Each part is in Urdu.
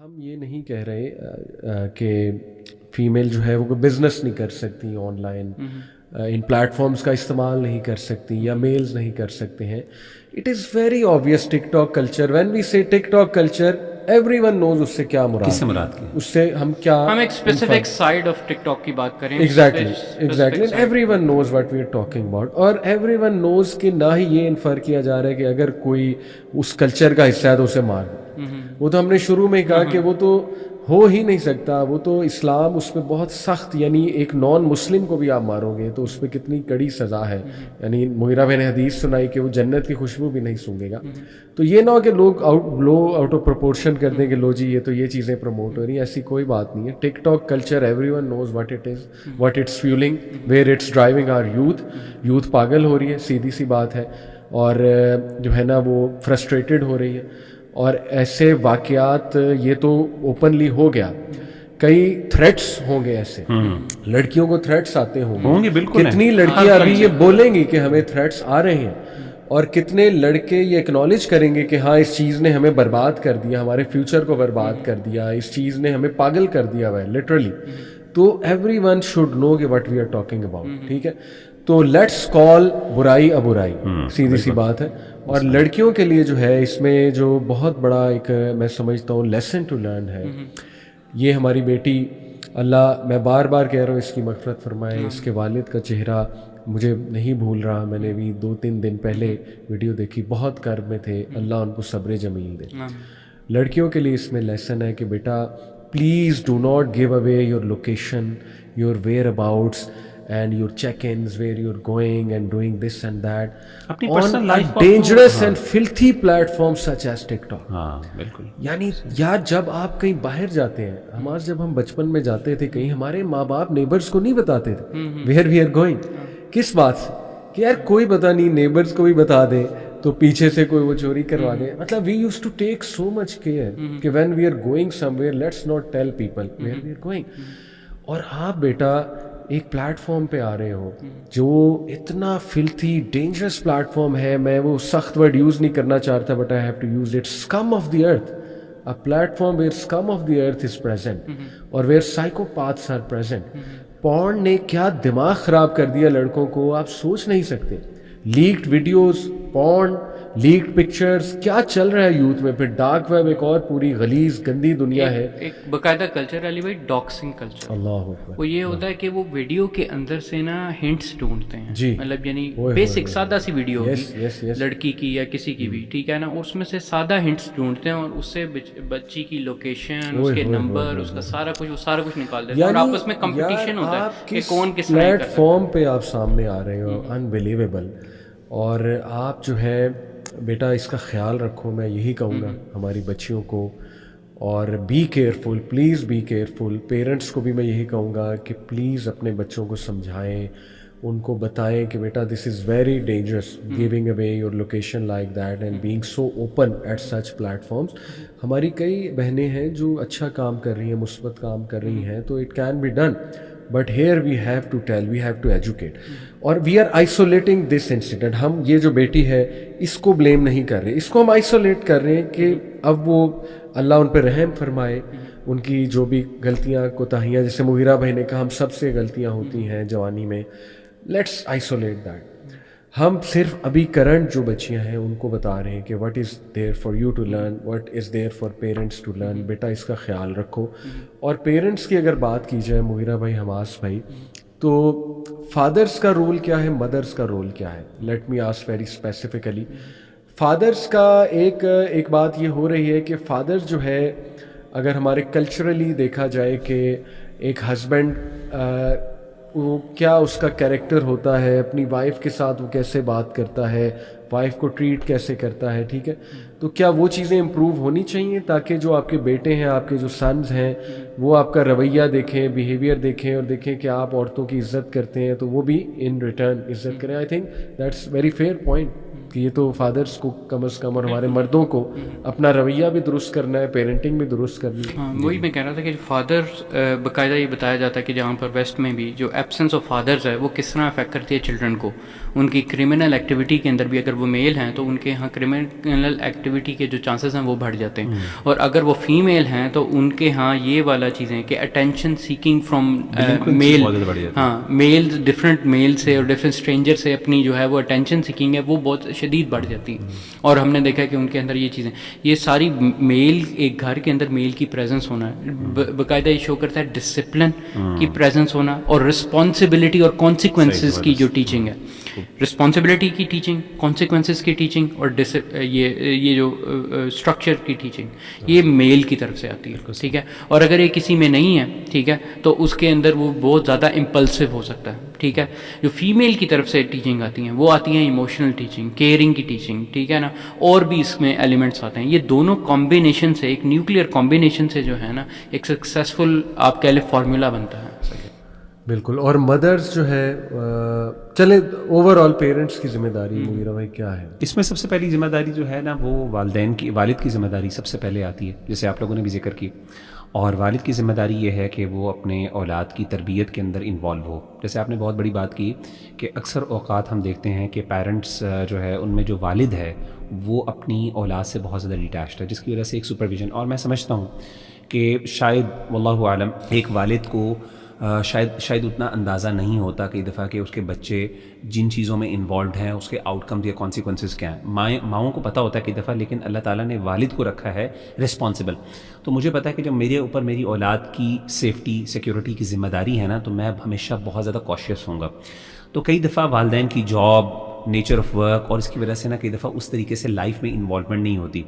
ہم یہ نہیں کہہ رہے کہ فیمیل جو ہے وہ کوئی بزنس نہیں کر سکتی آن لائن، ان پلیٹ فارمز کا استعمال نہیں کر سکتی یا میلز نہیں کر سکتے ہیں. It is very abusive TikTok culture, when we say TikTok culture everyone knows اس سے کیا مراد، کس سے مراد کی؟ اس سے ہم کیا، ہم ایک specific side of TikTok کی بات کریں. Exactly everyone knows what we are talking about, اور ایوری ون نوز کہ نہ ہی یہ انفر کیا جا رہا ہے کہ اگر کوئی اس کلچر کا حصہ ہے تو اسے مار دو. وہ تو ہم نے شروع میں کہا کہ وہ تو ہو ہی نہیں سکتا، وہ تو اسلام اس پہ بہت سخت، یعنی ایک نان مسلم کو بھی آپ مارو گے تو اس پہ کتنی کڑی سزا ہے. یعنی مغیرہ بن حدیث سنائی کہ وہ جنت کی خوشبو بھی نہیں سونگے گا. تو یہ نہ ہو کہ لوگ آؤٹ آف پروپورشن کر دیں کہ لو جی یہ تو یہ چیزیں پروموٹ ہو رہی ہیں. ایسی کوئی بات نہیں ہے. TikTok culture everyone knows what it is, what it's fuelling, where it's driving our youth پاگل ہو رہی ہے، سیدھی سی بات ہے، اور جو ہے نا وہ فرسٹریٹڈ ہو رہی ہے. اور ایسے واقعات یہ تو اوپنلی ہو گیا، کئی تھریٹس ہوں گے ایسے، لڑکیوں کو تھریٹس آتے ہوں گے بالکل. کتنی لڑکیاں ابھی یہ بولیں گی کہ ہمیں تھریٹس آ رہے ہیں، اور کتنے لڑکے یہ اکنالج کریں گے کہ ہاں اس چیز نے ہمیں برباد کر دیا، ہمارے فیوچر کو برباد کر دیا، اس چیز نے ہمیں پاگل کر دیا ہوا ہے لٹرلی. تو ایوری ون شوڈ نو کہ what we are talking about. ٹھیک ہے، تو لیٹس کال برائی ابرائی، سیدھی سی بات ہے. اور لڑکیوں کے لیے جو ہے اس میں جو بہت بڑا ایک میں سمجھتا ہوں لیسن ٹو لرن ہے، یہ ہماری بیٹی، اللہ میں بار بار کہہ رہا ہوں اس کی مغفرت فرمائے. اس کے والد کا چہرہ مجھے نہیں بھول رہا، میں نے بھی 2-3 دن پہلے ویڈیو دیکھی، بہت کرب میں تھے، اللہ ان کو صبر جمیل دے. لڑکیوں کے لیے اس میں لیسن ہے کہ بیٹا please do not give away your location, your whereabouts and your check-ins, where you're going and doing this and that on a dangerous and filthy platforms such as TikTok. بالکل. یعنی یار جب آپ کہیں باہر جاتے ہیں، ہمارے جب ہم بچپن میں جاتے تھے کہیں، ہمارے ماں باپ نیبرز کو نہیں بتاتے تھے where we are going. کس بات سے کہ یار کوئی پتہ نہیں، نیبرز کو بھی بتا دیں تو پیچھے سے کوئی وہ چوری کروا دے. مطلب we used to take so much care کہ when we are going somewhere let's not tell people where we are going. اور آپ بیٹا ایک پلیٹ فارم پہ آ رہے ہو جو اتنا فلتھی ڈینجرس پلیٹ فارم ہے، میں وہ سخت ورڈ یوز نہیں کرنا چاہتا but I have to use it, scum of the earth, a platform where scum of the earth is present اور where psychopaths are present. پورن نے کیا دماغ خراب کر دیا لڑکوں کو، آپ سوچ نہیں سکتے. لیکڈ ویڈیوز، پورن، لیکڈ پکچرز، کیا چل رہا ہے یوتھ میں. پھر ڈارک ویب ایک اور پوری غلیظ گندی دنیا ہے. ایک باقاعدہ کلچر علی بھائی ڈاکسنگ کلچر. اللہ اکبر. وہ یہ ہوتا ہے کہ وہ ویڈیو کے اندر سے نا ہنٹس ڈھونڈتے ہیں جی، مطلب یعنی بیسک سادہ سی ویڈیو ہوگی لڑکی کی یا کسی کی بھی، ٹھیک ہے نا، اس میں سے سادہ ہنٹس ڈھونڈتے ہیں اور اس سے بچی کی لوکیشن، اس کے نمبر، اس کا سارا کچھ نکال دیتے ہیں، اور آپس میں کمپٹیشن ہوتا ہے کہ کون کس پلیٹ فارم پہ آپ سامنے آ رہے ہو. انبلیویبل. اور آپ جو ہے بیٹا اس کا خیال رکھو، میں یہی کہوں گا ہماری بچیوں کو. اور be careful, please be careful. Parents کو بھی میں یہی کہوں گا کہ پلیز اپنے بچوں کو سمجھائیں، ان کو بتائیں کہ بیٹا this is very dangerous giving away your location like that and being so open at such platforms. ہماری کئی بہنیں ہیں جو اچھا کام کر رہی ہیں، مثبت کام کر رہی ہیں، تو it can be done, but here we have to tell, we have to educate. اور we are isolating this incident. ہم یہ جو بیٹی ہے اس کو بلیم نہیں کر رہے، اس کو ہم آئسولیٹ کر رہے ہیں کہ اب وہ اللہ ان پہ رحم فرمائے. ان کی جو بھی غلطیاں کوتاہیاں، جیسے مغیرہ بھائی نے کہا ہم سب سے غلطیاں ہوتی ہیں جوانی میں، لیٹس آئسولیٹ دیٹ. ہم صرف ابھی کرنٹ جو بچیاں ہیں ان کو بتا رہے ہیں کہ what is there for you to learn, what is there for parents to learn. بیٹا اس کا خیال رکھو. اور پیرنٹس کی اگر بات کی جائے مغیرہ بھائی، حماس بھائی، تو فادرس کا رول کیا ہے، مدرس کا رول کیا ہے؟ Let me ask very specifically. Fathers کا ایک بات یہ ہو رہی ہے کہ فادر جو ہے، اگر ہمارے کلچرلی دیکھا جائے کہ ایک ہسبینڈ وہ کیا اس کا کیریکٹر ہوتا ہے، اپنی وائف کے ساتھ وہ کیسے بات کرتا ہے، وائف کو ٹریٹ کیسے کرتا ہے، ٹھیک ہے. تو کیا وہ چیزیں امپروو ہونی چاہیے تاکہ جو آپ کے بیٹے ہیں، آپ کے جو سنز ہیں، وہ آپ کا رویہ دیکھیں، بیہیویئر دیکھیں، اور دیکھیں کہ آپ عورتوں کی عزت کرتے ہیں تو وہ بھی ان ریٹرن عزت کریں. I think that's very fair point. کہ یہ تو فادرس کو کم از کم اور ہمارے مردوں کو اپنا رویہ بھی درست کرنا ہے, پیرنٹنگ بھی درست کرنی ہے. ہاں وہی میں کہہ رہا تھا کہ فادرس باقاعدہ یہ بتایا جاتا ہے کہ جہاں پر ویسٹ میں بھی جو ایبسنس آف فادرز ہے وہ کس طرح افیکٹ کرتی ہے چلڈرن کو. ان کی کرمنل ایکٹیویٹی کے اندر بھی اگر وہ میل ہیں تو ان کے یہاں کرمنل ایکٹیویٹی کے جو چانسز ہیں وہ بڑھ جاتے ہیں, اور اگر وہ فیمیل ہیں تو ان کے ہاں یہ والا چیزیں کہ اٹینشن سیکنگ فرام میل, ہاں میل ڈفرینٹ میل سے اور ڈفرینٹ اسٹرینجر سے اپنی جو ہے وہ اٹینشن سیکنگ ہے وہ بہت شدید بڑھ جاتی ہے. اور ہم نے دیکھا ہے کہ ان کے اندر یہ چیزیں, یہ ساری میل, ایک گھر کے اندر میل کی پریزنس ہونا ہے باقاعدہ یہ شو کرتا ہے ڈسپلن کی پریزنس ہونا, اور رسپانسبلٹی اور کانسیکوینسز کی جو ٹیچنگ ہے, رسپانسبلٹی کی ٹیچنگ, کانسیکوینسز کی ٹیچنگ, اور یہ جو اسٹرکچر کی ٹیچنگ, یہ میل کی طرف سے آتی ہے. ٹھیک ہے, اور اگر یہ کسی میں نہیں ہے, ٹھیک ہے, تو اس کے اندر وہ بہت زیادہ امپلسو ہو سکتا ہے. ٹھیک ہے, جو فیمیل کی طرف سے ٹیچنگ آتی ہیں وہ آتی ہیں ایموشنل ٹیچنگ, کیئرنگ کی ٹیچنگ, ٹھیک ہے نا, اور بھی اس میں ایلیمنٹس آتے ہیں. یہ دونوں کمبینیشن سے, ایک نیوکلیئر کمبینیشن سے جو ہے نا ایک سکسیزفل آپ کہہ لیں فارمولا بنتا ہے. بالکل. اور مدرس جو ہے, چلے اوور آل پیرنٹس کی ذمہ داری مغیرہ بھائی کیا ہے اس میں؟ سب سے پہلی ذمہ داری جو ہے نا وہ والدین کی, والد کی ذمہ داری سب سے پہلے آتی ہے, جیسے آپ لوگوں نے بھی ذکر کی. اور والد کی ذمہ داری یہ ہے کہ وہ اپنے اولاد کی تربیت کے اندر انوالو ہو. جیسے آپ نے بہت بڑی بات کی کہ اکثر اوقات ہم دیکھتے ہیں کہ پیرنٹس جو ہے ان میں جو والد ہے وہ اپنی اولاد سے بہت زیادہ ڈیٹیچڈ ہے, جس کی وجہ سے ایک سپرویژن, اور میں سمجھتا ہوں کہ شاید واللہ عالم ایک والد کو شاید اتنا اندازہ نہیں ہوتا کئی دفعہ کہ اس کے بچے جن چیزوں میں انوالوڈ ہیں اس کے آؤٹ کمز یا کانسیکوینسز کیا ہیں. ماؤں کو پتہ ہوتا ہے کئی دفعہ, لیکن اللہ تعالیٰ نے والد کو رکھا ہے رسپانسبل. تو مجھے پتہ ہے کہ جب میرے اوپر میری اولاد کی سیفٹی سیکیورٹی کی ذمہ داری ہے نا, تو میں ہمیشہ بہت زیادہ کاشیس ہوں گا. تو کئی دفعہ والدین کی جاب, نیچر آف ورک, اور اس کی وجہ سے نا کئی دفعہ اس طریقے سے لائف میں انوالومنٹ نہیں ہوتی.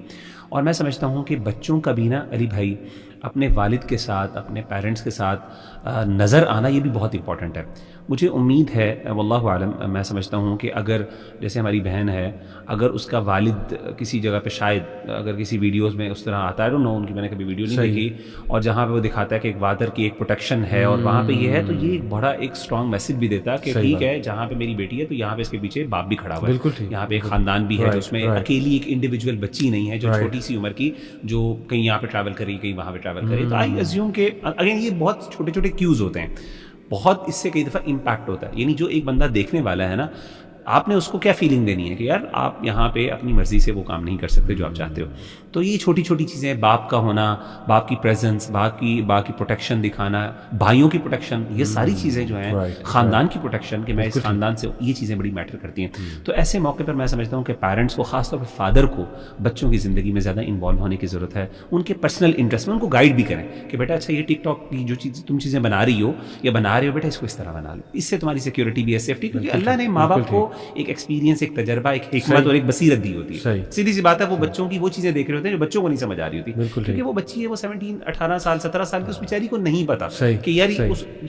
اور میں سمجھتا ہوں کہ بچوں کا بھی نا علی بھائی اپنے والد کے ساتھ, اپنے پیرنٹس کے ساتھ نظر آنا یہ بھی بہت امپورٹنٹ ہے. مجھے امید ہے واللہ عالم, میں سمجھتا ہوں کہ اگر جیسے ہماری بہن ہے, اگر اس کا والد کسی جگہ پہ شاید اگر کسی ویڈیوز میں اس طرح آتا ہے, ڈونٹ نو, ان کی میں نے کبھی ویڈیو نہیں دیکھی, اور جہاں پہ وہ دکھاتا ہے کہ ایک فادر کی ایک پروٹیکشن ہے اور وہاں پہ یہ ہے, تو یہ ایک بڑا ایک اسٹرانگ میسج بھی دیتا ہے کہ ٹھیک ہے جہاں پہ میری بیٹی ہے تو یہاں پہ اس کے پیچھے باپ بھی کھڑا ہوا ہے, یہاں پہ ایک خاندان بھی ہے, جو اس میں اکیلی ایک انڈیویجول بچی نہیں ہے جو چھوٹی سی عمر کی, جو کہیں یہاں پہ ٹریول کری کہیں وہاں پہ ٹریول کری. تو آئی ازیوم کہ اگین یہ بہت چھوٹے چھوٹے کیوز ہوتے ہیں, بہت اس سے کئی دفعہ امپیکٹ ہوتا ہے. یعنی جو ایک بندہ دیکھنے والا ہے نا, آپ نے اس کو کیا فیلنگ دینی ہے کہ یار آپ یہاں پہ اپنی مرضی سے وہ کام نہیں کر سکتے جو آپ چاہتے ہو. تو یہ چھوٹی چھوٹی چیزیں, باپ کا ہونا, باپ کی پریزنس, باپ کی پروٹیکشن دکھانا, بھائیوں کی پروٹیکشن, یہ ساری چیزیں جو ہیں, خاندان کی پروٹیکشن کہ میں اس خاندان سے, یہ چیزیں بڑی میٹر کرتی ہیں. تو ایسے موقع پر میں سمجھتا ہوں کہ پیرنٹس کو, خاص طور پہ فادر کو, بچوں کی زندگی میں زیادہ انوالو ہونے کی ضرورت ہے. ان کے پرسنل انٹرسٹ میں ان کو گائیڈ بھی کریں کہ بیٹا اچھا یہ ٹک ٹاک کی جو تم چیزیں بنا رہی ہو یا بنا رہے ہو, بیٹا اس کو اس طرح بنا لو, اس سے تمہاری سیکورٹی بھی ہے, سیفٹی, کیونکہ اللہ نے ماں باپ کو ایک ایکسپیرینس, ایک تجربہ, ایک حکمت اور ایک بصیرت دی ہوتی ہے. سیدھی سی بات ہے, وہ بچوں کی وہ چیزیں دیکھ رہے ہوتے ہیں جو بچوں کو نہیں سمجھ آ رہی ہوتی, کیونکہ وہ بچی ہے, وہ 18 سال 17 سال کی, اس بیچاری کو نہیں پتا کہ یار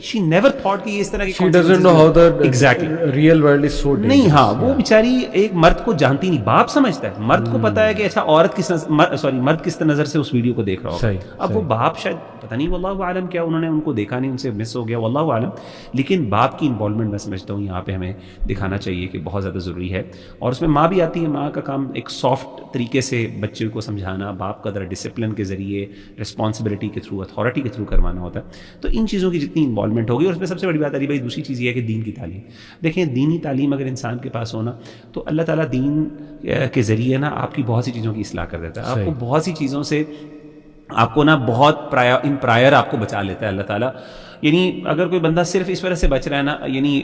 she never thought کہ یہ اس طرح کی, she doesn't know how the exactly real world is so dangerous. نہیں, ہاں وہ بیچاری ایک مرد کو جانتی نہیں, باپ سمجھتا ہے, مرد کو پتا ہے کہ اچھا عورت مرد کس نظر سے اس ویڈیو کو دیکھ رہا ہوگا. اب وہ باپ شاید پتہ نہیں واللہ عالم کیا انہوں نے ان کو دیکھا نہیں, ان سے مس ہو گیا, واللہ عالم, لیکن باپ کی انوالومنٹ میں سمجھتا ہوں یہاں پہ ہمیں دکھانا چاہیے کہ بہت زیادہ ضروری ہے. اور اس میں ماں بھی آتی ہے, ماں کا کام ایک سافٹ طریقے سے بچے کو سمجھانا, باپ کا ذرا ڈسپلن کے ذریعے, رسپانسبلٹی کے تھرو, اتھارٹی کے تھرو کروانا ہوتا ہے. تو ان چیزوں کی جتنی انوالومنٹ ہوگی, اور اس میں سب سے بڑی بات علی بھائی دوسری چیز یہ ہے کہ دین کی تعلیم. دیکھیں دینی تعلیم اگر انسان کے پاس ہونا, تو اللہ تعالیٰ دین کے ذریعے نا آپ کی بہت سی چیزوں کی اصلاح کر دیتا ہے, آپ کو بہت سی چیزوں سے, آپ کو نا بہت ان پرائر آپ کو بچا لیتا ہے اللہ تعالیٰ. یعنی اگر کوئی بندہ صرف اس وجہ سے بچ رہا ہے نا, یعنی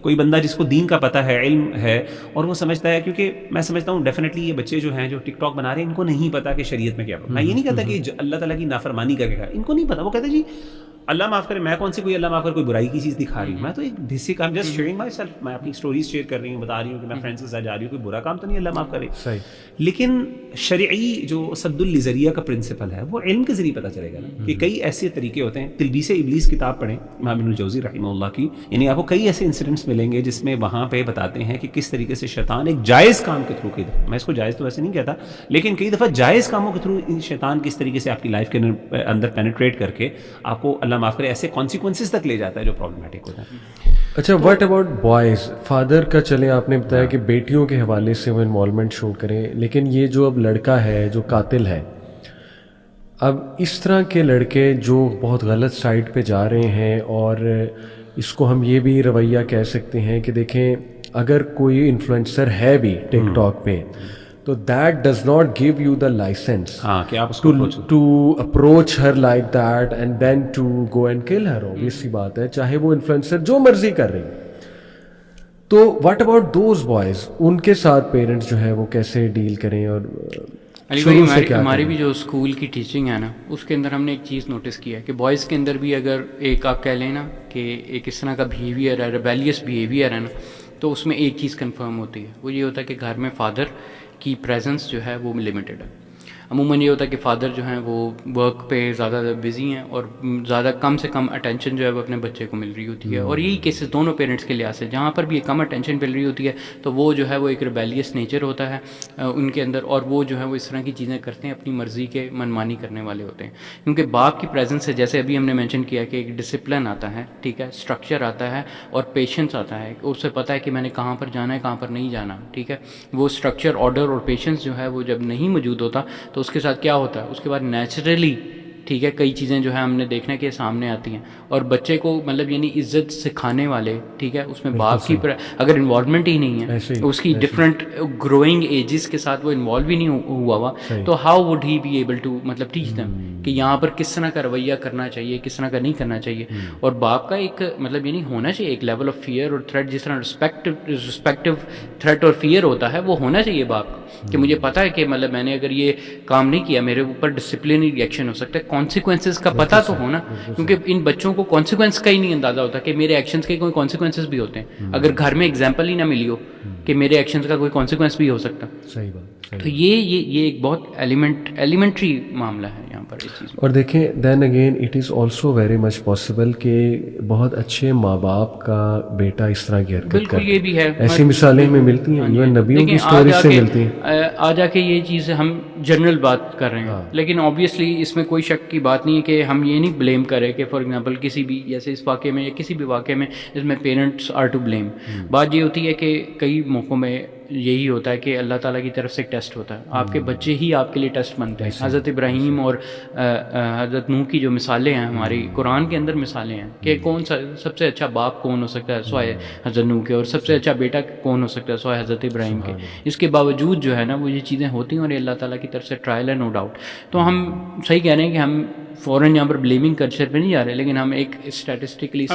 کوئی بندہ جس کو دین کا پتہ ہے, علم ہے, اور وہ سمجھتا ہے, کیونکہ میں سمجھتا ہوں ڈیفینیٹلی یہ بچے جو ہیں جو ٹک ٹاک بنا رہے ہیں, ان کو نہیں پتا کہ شریعت میں کیا. میں یہ نہیں کہتا کہ اللہ تعالیٰ کی نافرمانی کر کے کھا, ان کو نہیں پتا. وہ کہتے ہیں جی اللہ معاف کرے, میں کون سی کوئی اللہ معاف کرے کوئی برائی کی چیز دکھا رہی ہوں, میں تو ایک basic I am just sharing my self, میں اپنی اسٹوریز شیئر کر رہی ہوں, بتا رہی ہوں کہ میں فرینڈس کے ساتھ جا رہی ہوں, کوئی برا کام تو نہیں, اللہ معاف کرے. لیکن شرعی جو سد الذریعہ کا پرنسپل ہے وہ علم کے ذریعے پتہ چلے گا نا, کہ کئی ایسے طریقے ہوتے ہیں. تلبیس ابلیس کتاب پڑھیں امام ابن الجوزی رحمہ اللہ کی, یعنی آپ کو کئی ایسے انسیڈنٹس ملیں گے جس میں وہاں پہ بتاتے ہیں کہ کس طریقے سے شیطان ایک جائز کام کے تھرو, میں اس کو جائز تو ویسے نہیں کہتا, لیکن کئی دفعہ جائز کاموں کے تھرو شیطان کس طریقے سے آپ کی لائف کے اندر پینیٹریٹ کر کے آپ کو اللہ اللہ معاف کرے ایسے کانسیکوینسز تک لے جاتا ہے جو پرابلمٹک ہوتا ہے. اچھا واٹ اباؤٹ بوائز؟ فادر کا چلیں آپ نے بتایا کہ بیٹیوں کے حوالے سے وہ انوالومنٹ شو کریں, لیکن یہ جو اب لڑکا ہے جو قاتل ہے, اب اس طرح کے لڑکے جو بہت غلط سائڈ پہ جا رہے ہیں, اور اس کو ہم یہ بھی رویہ کہہ سکتے ہیں کہ دیکھیں اگر کوئی انفلوئنسر ہے بھی ٹک ٹاک پہ تو that does not give you the licence to approach her like that and then to go and kill her. obvious سی بات ہے, چاہے وہ انفلوئنسر جو مرضی کر رہی ہے. تو واٹ اباؤٹ دوز بوائز, ان کے ساتھ پیرنٹس جو ہے وہ کیسے ڈیل کریں؟ اور علی بھائی ہماری بھی جو اسکول کی ٹیچنگ ہے نا, اس کے اندر ہم نے ایک چیز نوٹس کیا ہے کہ بوائز کے اندر بھی اگر ایک آپ کہہ لیں نا کہ ایک اس طرح کا بیہیویئر ہے, ریبیلیس بیہیویئر ہے نا, تو اس میں ایک چیز کنفرم ہوتی ہے, وہ یہ ہوتا ہے کہ گھر میں فادر کی پریزنس جو ہے وہ لمیٹڈ ہے. عموماً یہ ہوتا ہے کہ فادر جو ہیں وہ ورک پہ زیادہ بزی ہیں اور زیادہ کم سے کم اٹینشن جو ہے وہ اپنے بچے کو مل رہی ہوتی ہے. اور یہی کیسز دونوں پیرنٹس کے لحاظ سے, جہاں پر بھی کم اٹینشن مل رہی ہوتی ہے تو وہ جو ہے وہ ایک ریبیلیس نیچر ہوتا ہے ان کے اندر, اور وہ جو ہے وہ اس طرح کی چیزیں کرتے ہیں, اپنی مرضی کے منمانی کرنے والے ہوتے ہیں. کیونکہ باپ کی پریزنس سے, جیسے ابھی ہم نے مینشن کیا کہ ایک ڈسپلن آتا ہے, ٹھیک ہے, اسٹرکچر آتا ہے اور پیشنس آتا ہے, اسے پتہ ہے کہ میں نے کہاں پر جانا ہے کہاں پر نہیں جانا, ٹھیک ہے. وہ اسٹرکچر, آرڈر اور پیشنس جو ہے وہ جب نہیں موجود ہوتا تو اس کے ساتھ کیا ہوتا ہے, اس کے بعد نیچرلی, ٹھیک ہے, کئی چیزیں جو ہے ہم نے دیکھنا کہ سامنے آتی ہیں. اور بچے کو مطلب یعنی عزت سکھانے والے, ٹھیک ہے, اس میں باپ کی اگر انوالومنٹ ہی نہیں ہے, اس کی ڈفرینٹ گروئنگ ایجز کے ساتھ وہ انوالو ہی نہیں ہوا ہوا, تو how would he be able to مطلب ٹیچ دیم کہ یہاں پر کس طرح کا رویہ کرنا چاہیے, کس طرح کا نہیں کرنا چاہیے. اور باپ کا ایک مطلب یعنی ہونا چاہیے ایک لیول آف فیئر اور تھریٹ, جس طرح رسپیکٹو تھریٹ اور فیئر ہوتا ہے وہ ہونا چاہیے باپ کا, کہ مجھے پتہ ہے کہ مطلب میں نے اگر یہ کام نہیں کیا میرے اوپر ڈسپلنری ریئیکشن ہو سکتا ہے, کانسیکوینسز کا پتہ تو ہونا, کیونکہ ان بچوں کو کانسیکوینس کا ہی نہیں اندازہ ہوتا کہ میرے ایکشنز کے کوئی کانسیکوینسز بھی ہوتے ہیں. اگر گھر میں ایگزامپل ہی نہ ملی ہو کہ میرے ایکشنز کا کوئی کانسیکوینس بھی ہو سکتا. صحیح بات. تو یہ ایک بہت ایلیمنٹری معاملہ ہے یہاں پر اس چیز میں. اور دیکھیں then again it is also very much possible کہ بہت اچھے ماں باپ کا بیٹا اس طرح کی حرکت کرے, یہ بھی ہے, ایسی مثالیں ہمیں ملتی ہیں, ایون نبیوں کی اسٹوری سے ملتی ہیں. آ جا کے یہ چیز ہم جنرل بات کر رہے ہیں, لیکن آبویسلی اس میں کوئی شک کی بات نہیں ہے کہ ہم یہ نہیں بلیم کریں کہ فار ایگزامپل کسی بھی جیسے اس واقعے میں یا کسی بھی واقعے میں جس میں پیرنٹس آر ٹو بلیم. بات یہ ہوتی ہے کہ کئی موقعوں میں یہی ہوتا ہے کہ اللہ تعالیٰ کی طرف سے ایک ٹیسٹ ہوتا ہے, آپ کے بچے ہی آپ کے لیے ٹیسٹ بنتے ہیں. حضرت ابراہیم اور حضرت نوح کی جو مثالیں ہیں ہماری قرآن کے اندر مثالیں ہیں کہ کون سا سب سے اچھا باپ کون ہو سکتا ہے سوائے حضرت نوح کے, اور سب سے اچھا بیٹا کون ہو سکتا ہے سوائے حضرت ابراہیم کے. اس کے باوجود جو ہے نا وہ یہ چیزیں ہوتی ہیں اور یہ اللہ تعالیٰ کی طرف سے ٹرائل ہے, نو ڈاؤٹ. تو ہم صحیح کہہ رہے ہیں کہ ہم فوراً یہاں پر بلیمنگ کلچر پہ نہیں جا رہے, لیکن ہم ایک اسٹیٹسٹکلی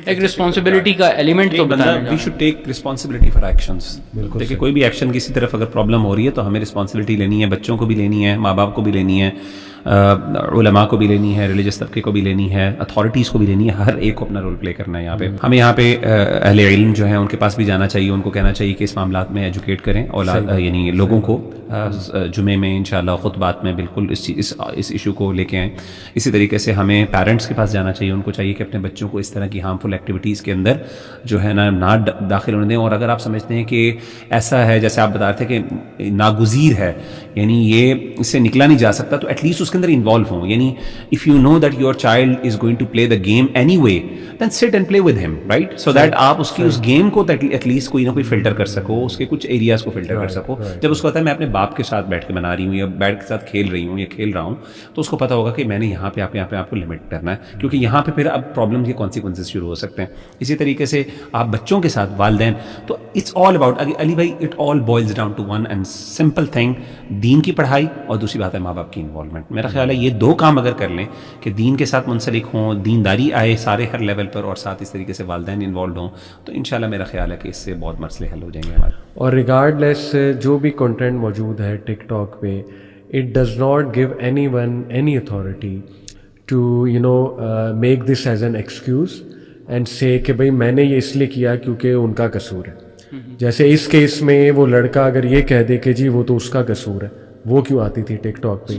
ایک رسپانسبلٹی کا ایلیمنٹ تو بتانا, we should take responsibility for actions. دیکھیے کوئی بھی ایکشن کسی طرف اگر پرابلم ہو رہی ہے تو ہمیں رسپانسبلٹی لینی ہے, بچوں کو بھی لینی ہے, ماں باپ کو بھی لینی ہے, علماء کو بھی لینی ہے, ریلیجس طبقے کو بھی لینی ہے, اتھارٹیز کو بھی لینی ہے, ہر ایک کو اپنا رول پلے کرنا ہے یہاں پہ. ہمیں یہاں پہ اہل علم جو ہیں ان کے پاس بھی جانا چاہیے, ان کو کہنا چاہیے کہ اس معاملات میں ایجوکیٹ کریں اولاد یعنی لوگوں کو. جمعے میں انشاءاللہ خطبات میں بالکل اس ایشو کو لے کے آئیں. اسی طریقے سے ہمیں پیرنٹس کے پاس جانا چاہیے, ان کو چاہیے کہ اپنے بچوں کو اس طرح کی ہارمفل ایکٹیویٹیز کے اندر جو ہے نہ داخل ہونے دیں. اور اگر آپ سمجھتے ہیں کہ ایسا ہے جیسے آپ بتا رہے تھے کہ ناگزیر ہے, یعنی یہ اس سے نکلا نہیں جا سکتا, تو ایٹ لیسٹ اس کے اندر انوالو ہوں. یعنی if you know that your child is going to play the game anyway, then sit and play with him, right, so that آپ اس کی اس گیم کو ایٹ لیسٹ کوئی نہ کوئی فلٹر کر سکو, اس کے کچھ ایریاز کو فلٹر کر سکو. جب اس کو پتا ہے میں اپنے باپ کے ساتھ بیٹھ کے بنا رہی ہوں یا بیٹھ کے ساتھ کھیل رہی ہوں یا کھیل رہا ہوں, تو اس کو پتا ہوگا کہ میں نے یہاں پہ آپ کو لمٹ کرنا ہے, کیونکہ یہاں پہ پھر اب پرابلم کے کانسیکوینسز شروع ہو سکتے ہیں. اسی طریقے سے آپ بچوں کے ساتھ والدین, تو اٹس آل اباؤٹ علی بھائی, it all boils down to one and simple thing, دین کی پڑھائی اور دوسری بات ہے ماں باپ کی انوالومنٹ. میرا خیال ہے یہ دو کام اگر کر لیں کہ دین کے ساتھ منسلک ہوں, دینداری آئے سارے ہر لیول پر, اور ساتھ اس طریقے سے والدین انوالوڈ ہوں, تو انشاءاللہ میرا خیال ہے کہ اس سے بہت مسئلے حل ہو جائیں گے ہمارے. اور ریگارڈ لیس جو بھی کنٹینٹ موجود ہے ٹک ٹاک پہ, it does not give anyone any authority to make this as an excuse and say کہ بھائی میں نے یہ اس لیے کیا کیونکہ ان کا قصور ہے. جیسے اس کیس میں وہ لڑکا اگر یہ کہہ دے کہ جی وہ تو اس کا قصور ہے, وہ کیوں آتی تھی ٹک ٹاک پہ,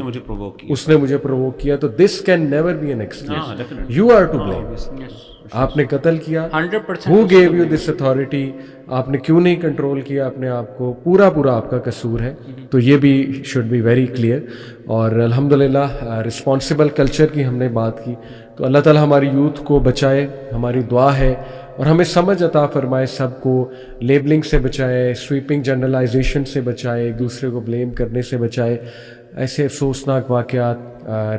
اس نے مجھے پرووک کیا, تو this can never be an excuse. You are to blame. آپ نے قتل کیا, who gave you this authority, آپ نے کیوں نہیں کنٹرول کیا اپنے آپ کو, پورا آپ کا قصور ہے. تو یہ بھی should be very clear. اور الحمدللہ رسپانسبل کلچر کی ہم نے بات کی, تو اللہ تعالیٰ ہماری یوتھ کو بچائے، ہماری دعا ہے، اور ہمیں سمجھ عطا فرمائے، سب کو لیبلنگ سے بچائے، سویپنگ جنرلائزیشن سے بچائے، ایک دوسرے کو بلیم کرنے سے بچائے. ایسے افسوسناک واقعات،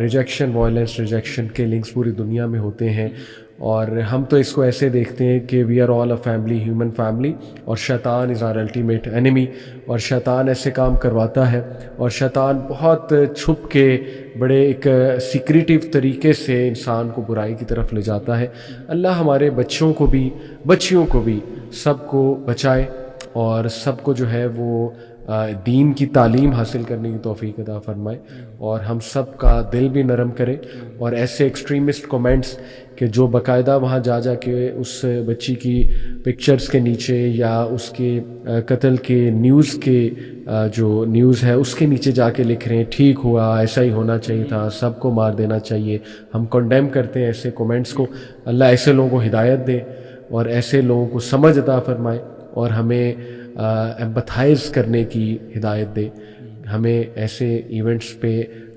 ریجیکشن، وائلنس، ریجیکشن، کلنگس پوری دنیا میں ہوتے ہیں، اور ہم تو اس کو ایسے دیکھتے ہیں کہ we are all a family, human family, اور شیطان از آر الٹیمیٹ اینیمی، اور شیطان ایسے کام کرواتا ہے، اور شیطان بہت چھپ کے بڑے ایک سیکریٹیو طریقے سے انسان کو برائی کی طرف لے جاتا ہے. اللہ ہمارے بچوں کو بھی، بچیوں کو بھی، سب کو بچائے، اور سب کو جو ہے وہ دین کی تعلیم حاصل کرنے کی توفیق عطا فرمائے، اور ہم سب کا دل بھی نرم کرے. اور ایسے ایکسٹریمسٹ کومنٹس کہ جو باقاعدہ وہاں جا کے اس بچی کی پکچرز کے نیچے یا اس کے قتل کے نیوز کے جو نیوز ہے اس کے نیچے جا کے لکھ رہے ہیں ٹھیک ہوا، ایسا ہی ہونا چاہیے تھا، سب کو مار دینا چاہیے، ہم کنڈیم کرتے ہیں ایسے کومنٹس کو. اللہ ایسے لوگوں کو ہدایت دے، اور ایسے لوگوں کو سمجھ عطا فرمائے، اور ہمیں ایمپتھائز کرنے کی ہدایت دے. ہمیں ایسے ایونٹس پہ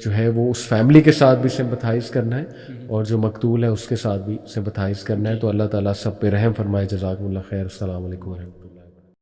جو ہے وہ اس فیملی کے ساتھ بھی سمپتھائز کرنا ہے، اور جو مقتول ہے اس کے ساتھ بھی سمپتھائز کرنا ہے. تو اللہ تعالیٰ سب پہ رحم فرمائے. جزاکم اللہ خیر. السلام علیکم ورحمۃ اللہ.